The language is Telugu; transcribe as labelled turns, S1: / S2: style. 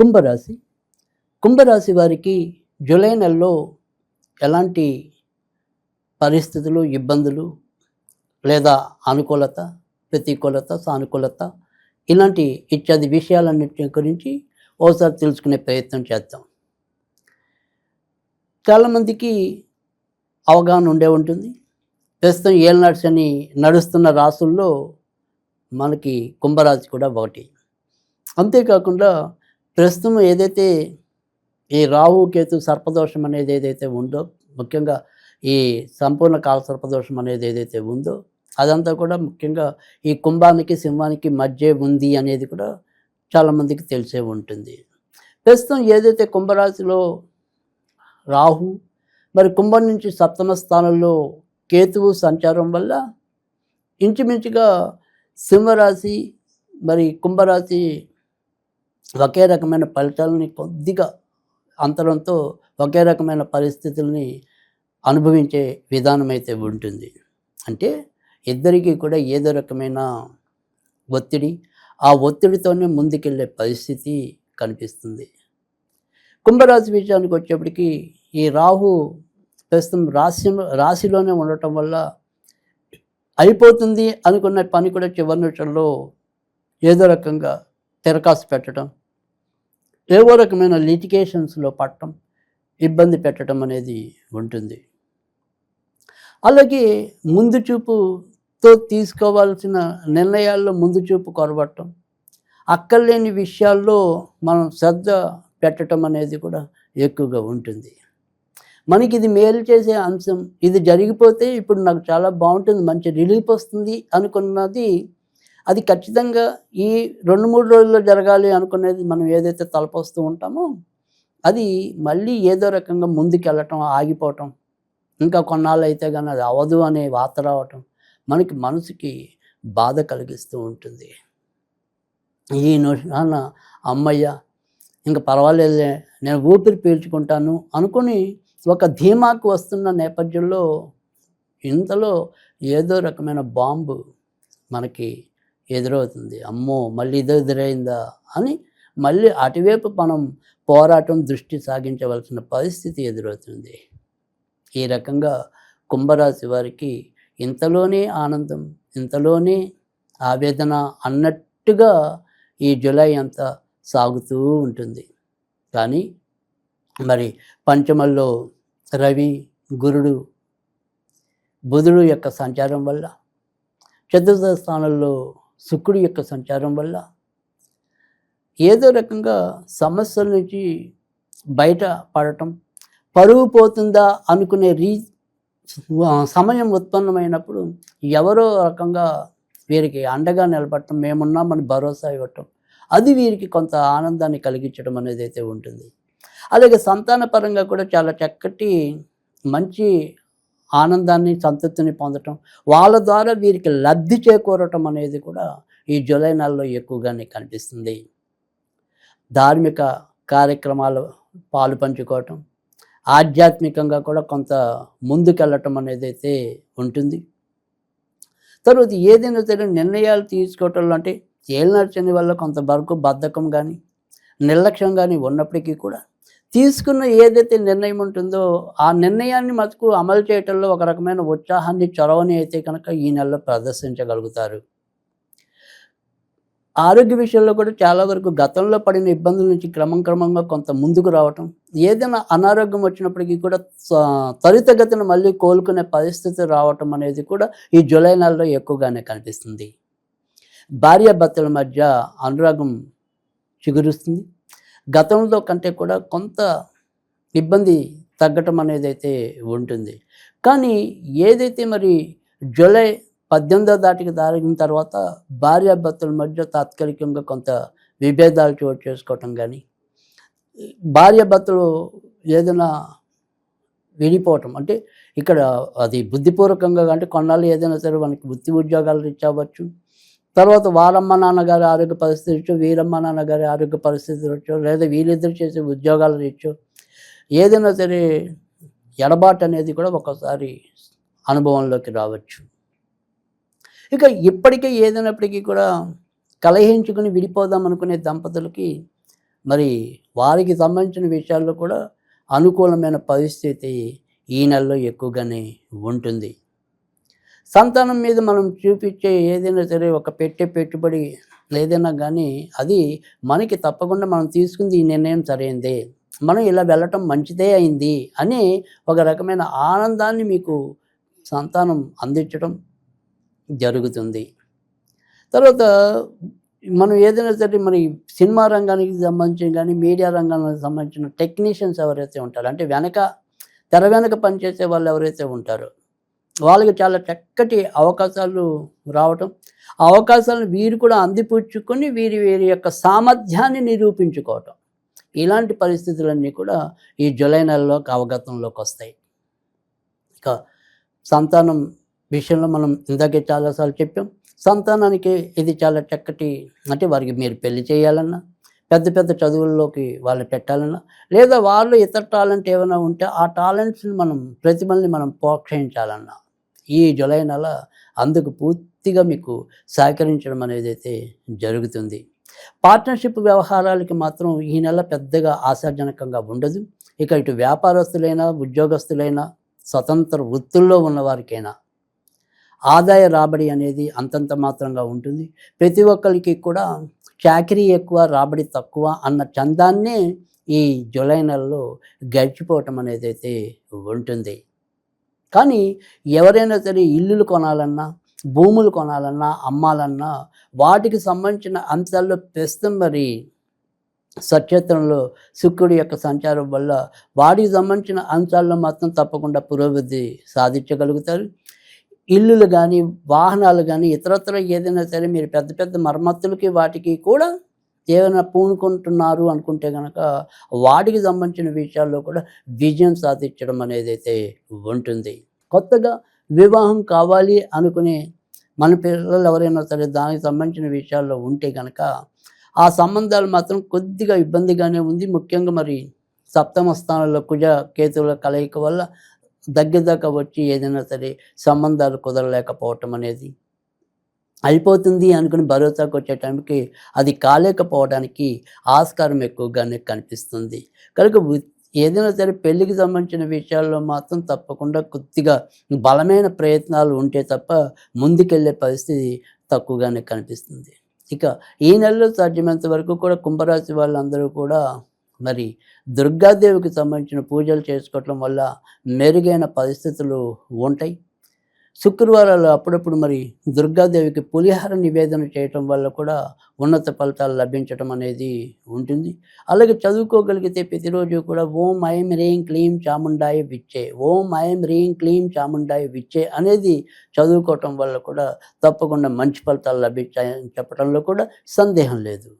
S1: కుంభరాశి. కుంభరాశి వారికి జూలై నెలలో ఎలాంటి పరిస్థితులు, ఇబ్బందులు లేదా అనుకూలత, ప్రతికూలత, సానుకూలత ఇలాంటి ఇత్యాది విషయాలన్నింటి గురించి ఓసారి తెలుసుకునే ప్రయత్నం చేద్దాం. చాలామందికి అవగాహన ఉండే ఉంటుంది. ప్రస్తుతం ఏలినాటి శని నడుస్తున్న రాసుల్లో మనకి కుంభరాశి కూడా ఒకటి. అంతేకాకుండా ప్రస్తుతం ఏదైతే ఈ రాహు కేతు సర్పదోషం అనేది ఏదైతే ఉందో, ముఖ్యంగా ఈ సంపూర్ణ కాల సర్పదోషం అనేది ఏదైతే ఉందో అదంతా కూడా ముఖ్యంగా ఈ కుంభానికి సింహానికి మధ్య ఉంది అనేది కూడా చాలామందికి తెలిసే ఉంటుంది. ప్రస్తుతం ఏదైతే కుంభరాశిలో రాహు, మరి కుంభం నుంచి సప్తమ స్థానంలో కేతువు సంచారం వల్ల ఇంచుమించుగా సింహరాశి మరి కుంభరాశి ఒకే రకమైన ఫలితాలని కొద్దిగా అంతరంతో ఒకే రకమైన పరిస్థితుల్ని అనుభవించే విధానం అయితే ఉంటుంది. అంటే ఇద్దరికీ కూడా ఏదో రకమైన ఒత్తిడి, ఆ ఒత్తిడితోనే ముందుకెళ్ళే పరిస్థితి కనిపిస్తుంది. కుంభరాశి విషయానికి వచ్చేప్పటికి ఈ రాహు ప్రస్తుతం రాశిలోనే ఉండటం వల్ల అయిపోతుంది అనుకున్న పని కూడా చివరి నిమిషంలో ఏదో రకంగా తిరకాసు పెట్టడం, ఏవో రకమైన లిటిగేషన్స్లో పడటం, ఇబ్బంది పెట్టడం అనేది ఉంటుంది. అలాగే ముందు చూపుతో తీసుకోవాల్సిన నిర్ణయాల్లో ముందు చూపు కొరబట్టడం, అక్కర్లేని విషయాల్లో మనం శ్రద్ధ పెట్టడం అనేది కూడా ఎక్కువగా ఉంటుంది. మనకి ఇది మేలు చేసే అంశం, ఇది జరిగిపోతే ఇప్పుడు నాకు చాలా బాగుంటుంది, మంచి రిలీఫ్ వస్తుంది అనుకున్నది అది ఖచ్చితంగా ఈ 2-3 రోజుల్లో జరగాలి అనుకునేది మనం ఏదైతే తలపోస్తూ ఉంటామో అది మళ్ళీ ఏదో రకంగా ముందుకెళ్ళటం, ఆగిపోవటం, ఇంకా కొన్నాళ్ళు అయితే కానీ అది అవదు అనే వార్త రావటం మనకి మనసుకి బాధ కలిగిస్తూ ఉంటుంది. ఈ నిమిషాన అమ్మయ్య ఇంకా పర్వాలేదులే, నేను ఊపిరి పీల్చుకుంటాను అనుకుని ఒక ధీమాకు వస్తున్న నేపథ్యంలో ఇంతలో ఏదో రకమైన బాంబు మనకి ఎదురవుతుంది. అమ్మో మళ్ళీ ఇదో ఎదురైందా అని మళ్ళీ అటువైపు మనం పోరాటం, దృష్టి సాగించవలసిన పరిస్థితి ఎదురవుతుంది. ఈ రకంగా కుంభరాశి వారికి ఇంతలోనే ఆనందం, ఇంతలోనే ఆవేదన అన్నట్టుగా ఈ జూలై అంతా సాగుతూ ఉంటుంది. కానీ మరి పంచమంలో రవి, గురుడు, బుధుడు యొక్క సంచారం వల్ల, చతుర్థ స్థానంలో శుక్రుడి యొక్క సంచారం వల్ల ఏదో రకంగా సమస్యల నుంచి బయట పడటం, పరువు పోతుందా అనుకునే సమయం ఉత్పన్నమైనప్పుడు ఎవరో రకంగా వీరికి అండగా నిలబడటం, మేమున్నామని భరోసా ఇవ్వటం, అది వీరికి కొంత ఆనందాన్ని కలిగించడం అనేది అయితే ఉంటుంది. అలాగే సంతానపరంగా కూడా చాలా చక్కటి మంచి ఆనందాన్ని, సంతృప్తిని పొందటం, వాళ్ళ ద్వారా వీరికి లబ్ధి చేకూరటం అనేది కూడా ఈ జూలై నెలలో ఎక్కువగానే కనిపిస్తుంది. ధార్మిక కార్యక్రమాలు పాలు పంచుకోవటం, ఆధ్యాత్మికంగా కూడా కొంత ముందుకెళ్ళటం అనేది అయితే ఉంటుంది. తర్వాత ఏదైనా సరే నిర్ణయాలు తీసుకోవటంలో అంటే ఏలినాటి శని వల్ల కొంతవరకు బద్ధకం కానీ, నిర్లక్ష్యం కానీ ఉన్నప్పటికీ కూడా తీసుకున్న ఏదైతే నిర్ణయం ఉంటుందో ఆ నిర్ణయాన్ని మటుకు అమలు చేయటంలో ఒక రకమైన ఉత్సాహాన్ని, చొరవని అయితే కనుక ఈ నెలలో ప్రదర్శించగలుగుతారు. ఆరోగ్య విషయంలో కూడా చాలా వరకు గతంలో పడిన ఇబ్బందుల నుంచి క్రమంగా కొంత ముందుకు రావటం, ఏదైనా అనారోగ్యం వచ్చినప్పటికీ కూడా త్వరితగతిన మళ్ళీ కోలుకునే పరిస్థితి రావటం అనేది కూడా ఈ జూలై నెలలో ఎక్కువగానే కనిపిస్తుంది. భార్యాభర్తల మధ్య అనురాగం చిగురుస్తుంది. గతంలో కంటే కూడా కొంత ఇబ్బంది తగ్గటం అనేది అయితే ఉంటుంది. కానీ ఏదైతే మరి జూలై 18వ దాటికి దాటిన తర్వాత భార్యాభర్తల మధ్య తాత్కాలికంగా కొంత విభేదాలు చోటు చేసుకోవటం కానీ, భార్యాభర్తలు ఏదైనా విడిపోవటం అంటే ఇక్కడ అది బుద్ధిపూర్వకంగా అంటే కొన్నాళ్ళు ఏదైనా సరే మనకి వృత్తి ఉద్యోగాలు రీచ్ అవ్వచ్చు, తర్వాత వాళ్ళమ్మ నాన్నగారి ఆరోగ్య పరిస్థితి రీచో, వీరమ్మ నాన్నగారి ఆరోగ్య పరిస్థితి రీచో, లేదా వీళ్ళిద్దరు చేసే ఉద్యోగాలు రీచో ఏదైనా సరే ఎడబాటు అనేది కూడా ఒకసారి అనుభవంలోకి రావచ్చు. ఇక ఇప్పటికే ఏదైనప్పటికీ కూడా కలహించుకుని విడిపోదాం అనుకునే దంపతులకి మరి వారికి సంబంధించిన విషయాల్లో కూడా అనుకూలమైన పరిస్థితి ఈ నెలలో ఎక్కువగానే ఉంటుంది. సంతానం మీద మనం చూపించే ఏదైనా సరే ఒక పెట్టుబడి ఏదైనా కానీ అది మనకి తప్పకుండా మనం తీసుకుంది ఈ నిర్ణయం సరైందే, మనం ఇలా వెళ్ళటం మంచిదే అయింది అని ఒక రకమైన ఆనందాన్ని మీకు సంతానం అందించడం జరుగుతుంది. తర్వాత మనం ఏదైనా సరే మరి సినిమా రంగానికి సంబంధించి కానీ మీడియా రంగానికి సంబంధించిన టెక్నీషియన్స్ ఎవరైతే ఉంటారో, అంటే తెర వెనక పనిచేసే వాళ్ళు ఎవరైతే ఉంటారో వాళ్ళకి చాలా చక్కటి అవకాశాలు రావటం, ఆ అవకాశాలను వీరు కూడా అందిపుచ్చుకొని వీరి యొక్క సామర్థ్యాన్ని నిరూపించుకోవటం, ఇలాంటి పరిస్థితులన్నీ కూడా ఈ జూలై నెలలో అవగతంలోకి వస్తాయి. ఇక సంతానం విషయంలో మనం ఇందాకే చాలాసార్లు చెప్పాం. సంతానానికి ఇది చాలా చక్కటి, అంటే వారికి మీరు పెళ్లి చేయాలన్నా, పెద్ద పెద్ద చదువుల్లోకి వాళ్ళు పెట్టాలన్నా, లేదా వాళ్ళు ఇతర టాలెంట్ ఏమైనా ఉంటే ఆ టాలెంట్స్ని ప్రతిభల్ని మనం ప్రోత్సహించాలన్నా ఈ జూలై నెల అందుకు పూర్తిగా మీకు సహకరించడం అనేది అయితే జరుగుతుంది. పార్ట్నర్షిప్ వ్యవహారాలకి మాత్రం ఈ నెల పెద్దగా ఆశాజనకంగా ఉండదు. ఇక ఇటు వ్యాపారస్తులైనా, ఉద్యోగస్తులైనా, స్వతంత్ర వృత్తుల్లో ఉన్నవారికైనా ఆదాయ రాబడి అనేది అంతంత మాత్రంగా ఉంటుంది. ప్రతి ఒక్కరికి కూడా చాకరీ ఎక్కువ, రాబడి తక్కువ అన్న చందాన్నే ఈ జూలై నెలలో గడిచిపోవటం అనేది అయితే ఉంటుంది. కానీ ఎవరైనా సరే ఇల్లులు కొనాలన్నా, భూములు కొనాలన్నా, అమ్మాలన్నా వాటికి సంబంధించిన అంశాల్లో ప్రస్తుతం మరి సక్షేత్రంలో శుక్రుడి యొక్క సంచారం వల్ల వాటికి సంబంధించిన అంశాల్లో మాత్రం తప్పకుండా పురోభివృద్ధి సాధించగలుగుతారు. ఇల్లులు కానీ, వాహనాలు కానీ, ఇతరత్ర ఏదైనా సరే మీరు పెద్ద పెద్ద మరమ్మతులకి వాటికి కూడా ఏమైనా పూనుకుంటున్నారు అనుకుంటే కనుక వాటికి సంబంధించిన విషయాల్లో కూడా విజయం సాధించడం అనేది అయితే ఉంటుంది. కొత్తగా వివాహం కావాలి అనుకునే మన పిల్లలు ఎవరైనా సరే దానికి సంబంధించిన విషయాల్లో ఉంటే కనుక ఆ సంబంధాలు మాత్రం కొద్దిగా ఇబ్బందిగానే ఉంది. ముఖ్యంగా మరి సప్తమ స్థానంలో కుజ కేతువుల కలయిక వల్ల దగ్గర వచ్చి ఏదైనా సరే సంబంధాలు కుదరలేకపోవటం అనేది, అయిపోతుంది అనుకుని భరోసాకు వచ్చే టైంకి అది కాలేకపోవడానికి ఆస్కారం ఎక్కువగానే కనిపిస్తుంది. కనుక ఏదైనా సరే పెళ్ళికి సంబంధించిన విషయాల్లో మాత్రం తప్పకుండా కొద్దిగా బలమైన ప్రయత్నాలు ఉంటే తప్ప ముందుకెళ్ళే పరిస్థితి తక్కువగానే కనిపిస్తుంది. ఇక ఈ నెలలో సాధ్యమైనంత వరకు కూడా కుంభరాశి వాళ్ళందరూ కూడా మరి దుర్గాదేవికి సంబంధించిన పూజలు చేసుకోవటం వల్ల మెరుగైన పరిస్థితులు ఉంటాయి. శుక్రవారాలు అప్పుడప్పుడు మరి దుర్గాదేవికి పులిహార నివేదన చేయటం వల్ల కూడా ఉన్నత ఫలితాలు లభించటం అనేది ఉంటుంది. అలాగే చదువుకోగలిగితే ప్రతిరోజు కూడా ఓం ఐం హ్రీం క్లీం చాముండాయ విచ్చే, ఓం ఐం హ్రీం క్లీం చాముండాయ విచ్చే అనేది చదువుకోవటం వల్ల కూడా తప్పకుండా మంచి ఫలితాలు లభించాయని చెప్పడంలో కూడా సందేహం లేదు.